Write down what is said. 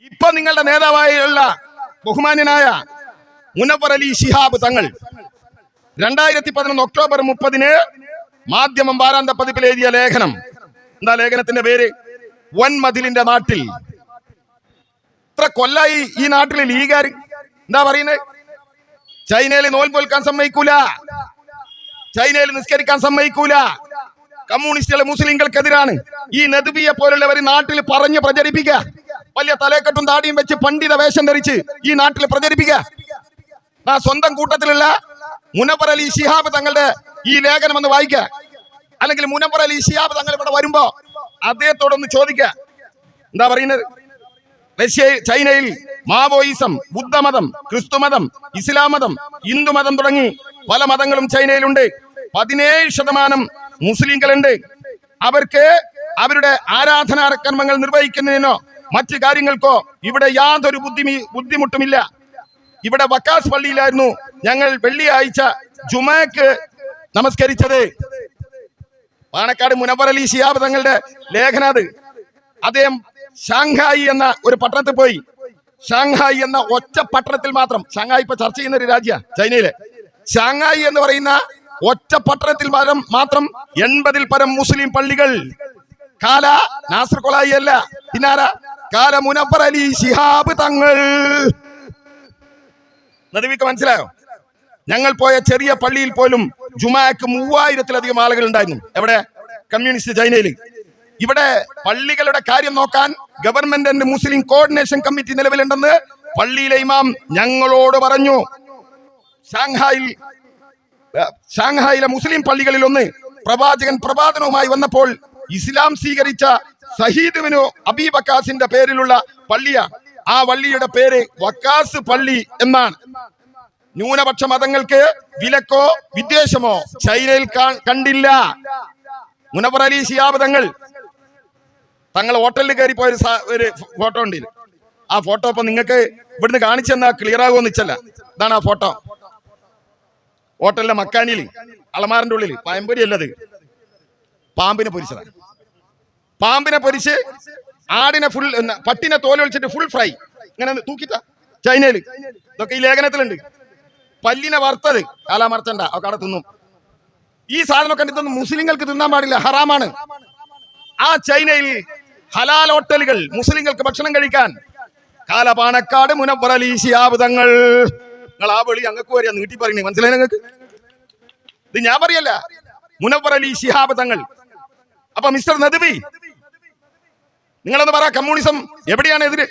ഇപ്പൊ നിങ്ങളുടെ നേതാവായുള്ള ബഹുമാന്യനായ മുനവ്വർ അലി ശിഹാബ് തങ്ങൾ 2011 ഒക്ടോബർ 30 മാധ്യമം വാരാന്ത പതിപ്പിൽ എഴുതിയ ലേഖനം. എന്താ ലേഖനത്തിന്റെ പേര്? വൻമതിലിന്റെ നാട്ടിൽ. ഇത്ര കൊല്ലായി ഈ നാട്ടിലെ ലീഗുകാർ എന്താ പറയുന്നത്? ചൈനയിൽ നോൽമ്പ് വെൽക്കാൻ സമ്മതിക്കൂല, ചൈനയിൽ നിസ്കരിക്കാൻ സമ്മതിക്കൂല, കമ്മ്യൂണിസ്റ്റുകളെ മുസ്ലിങ്ങൾക്കെതിരാണ്. ഈ നദ്വിയെ പോലുള്ളവർ നാട്ടിൽ പറഞ്ഞ് പ്രചരിപ്പിക്കുക. വലിയ തലക്കെട്ടും താടിയും വെച്ച് പണ്ഡിത വേഷം ധരിച്ച് ഈ നാട്ടിൽ പ്രചരിപ്പിക്കുക. ആ സ്വന്തം കൂട്ടത്തിലുള്ള മുനവ്വർ അലി ശിഹാബ് തങ്ങളുടെ ഈ ലേഖനം ഒന്ന് വായിക്കുക. അല്ലെങ്കിൽ മുനവ്വർ അലി ശിഹാബ് തങ്ങൾ ഇവിടെ വരുമ്പോ അദ്ദേഹത്തോടൊന്ന് ചോദിക്കുക. എന്താ പറയുന്നത്? ചൈനയിൽ മാവോയിസം, ബുദ്ധമതം, ക്രിസ്തുമതം, ഇസ്ലാം മതം, ഹിന്ദുമതം തുടങ്ങി പല മതങ്ങളും ചൈനയിലുണ്ട്. 17% മുസ്ലിങ്ങളുണ്ട്. അവർക്ക് അവരുടെ ആരാധനാ കർമ്മങ്ങൾ നിർവഹിക്കുന്നതിനോ മറ്റു കാര്യങ്ങൾക്കോ ഇവിടെ യാതൊരു ബുദ്ധിമുട്ടുമില്ല. ഇവിടെ വക്കാസ് പള്ളിയിലായിരുന്നു ഞങ്ങൾ വെള്ളിയാഴ്ച ജുമക്ക് നമസ്കരിച്ചത്. പാണക്കാട് മുനവ്വർ അലി ശിഹാബ് തങ്ങളുടെ ലേഖനാത്. അദ്ദേഹം ഷാങ്ഹായി എന്ന ഒരു പട്ടണത്തിൽ പോയി. ഷാങ്ഹായി എന്ന ഒറ്റ പട്ടണത്തിൽ മാത്രം, ഷാങ്ഹായി ഇപ്പൊ ചർച്ച ചെയ്യുന്ന ഒരു രാജ്യ ചൈനയിലെ, ഷാങ്ഹായി എന്ന് പറയുന്ന ഒറ്റ പട്ടണത്തിൽ മാത്രം 80-ൽ പരം മുസ്ലിം പള്ളികൾ. കാല നാസർ കൊളായി അല്ല, പിന്നാര കാല മുനവ്വർ അലി ശിഹാബ് തങ്ങൾ. നദവിക്ക് മനസ്സിലായോ? ഞങ്ങൾ പോയ ചെറിയ പള്ളിയിൽ പോലും ജുമാക്ക് 3000-ലധികം ആളുകൾ ഉണ്ടായിരുന്നു. എവിടെ? കമ്മ്യൂണിസ്റ്റ് ചൈനയിൽ. ഇവിടെ പള്ളികളുടെ കാര്യം നോക്കാൻ government and Muslim coordination committee നിലവിലുണ്ടെന്ന് പള്ളിയിലെ ഇമാം ഞങ്ങളോട് പറഞ്ഞു. ഷാങ്ഹായിലെ മുസ്ലിം പള്ളികളിൽ ഒന്ന് പ്രവാചകൻ പ്രവാചനവുമായി വന്നപ്പോൾ ഇസ്ലാം സ്വീകരിച്ച സഹീദ് ബിൻ അബീ വക്കാസിന്റെ പേരിലുള്ള പള്ളിയാ. ആ പള്ളിയുടെ പേര് വക്കാസ് പള്ളി എന്നാണ്. ന്യൂനപക്ഷ മതങ്ങൾക്ക് വിലക്കോ വിദ്വേഷമോ ചൈനയിൽ കണ്ടില്ല. മുനവ്വർ അലി ശിഹാബ് തങ്ങൾ ഹോട്ടലിൽ കയറി പോയ ഒരു ഫോട്ടോ ഉണ്ട്. ആ ഫോട്ടോ ഇപ്പൊ നിങ്ങൾക്ക് ഇവിടുന്ന് കാണിച്ചെന്നാ ക്ലിയർ ആകുമെന്ന് വെച്ചല്ല. ഇതാണ് ആ ഫോട്ടോ. ഹോട്ടലിലെ മക്കാനിയിൽ അളമാറിന്റെ ഉള്ളിൽ പയമ്പൊരി അല്ലത്, പാമ്പിനെ പൊരിച്ചതാണ്. പാമ്പിനെ പൊരിച്ച് ആടിനെ ഫുൾ, പട്ടിനെ തോല് ഒളിച്ചിട്ട് ഫുൾ ഫ്രൈ ഇങ്ങനെ തൂക്കിട്ട ചൈനയിൽ. ഇതൊക്കെ ഈ ലേഖനത്തിലുണ്ട്. പല്ലിനെ വറുത്തത് കാലാമർച്ചണ്ട ഒക്കെ അവിടെ തിന്നും. ഈ സാധനമൊക്കെ ഇതൊന്നും മുസ്ലിങ്ങൾക്ക് തിന്നാൻ പാടില്ല, ഹറാമാണ്. ആ ചൈനയിൽ ഹലാൽ ഹോട്ടലുകൾ മുസ്ലിങ്ങൾക്ക് ഭക്ഷണം കഴിക്കാൻ. കാല പാണക്കാട് മുനവ്വർ അലി ശിഹാബ് തങ്ങൾ. നിങ്ങൾ ആ വിളി അങ്ങക്ക് വരിക നീട്ടി പറയുന്നത് മനസ്സിലായി നിങ്ങൾക്ക്? ഇത് ഞാൻ പറയല്ല, മുനവ്വർ അലി ശിഹാബ് തങ്ങൾ. അപ്പൊ മിസ്റ്റർ നദ്വി, നിങ്ങളൊന്ന് പറ, കമ്മ്യൂണിസം എവിടെയാണ് എതിര്?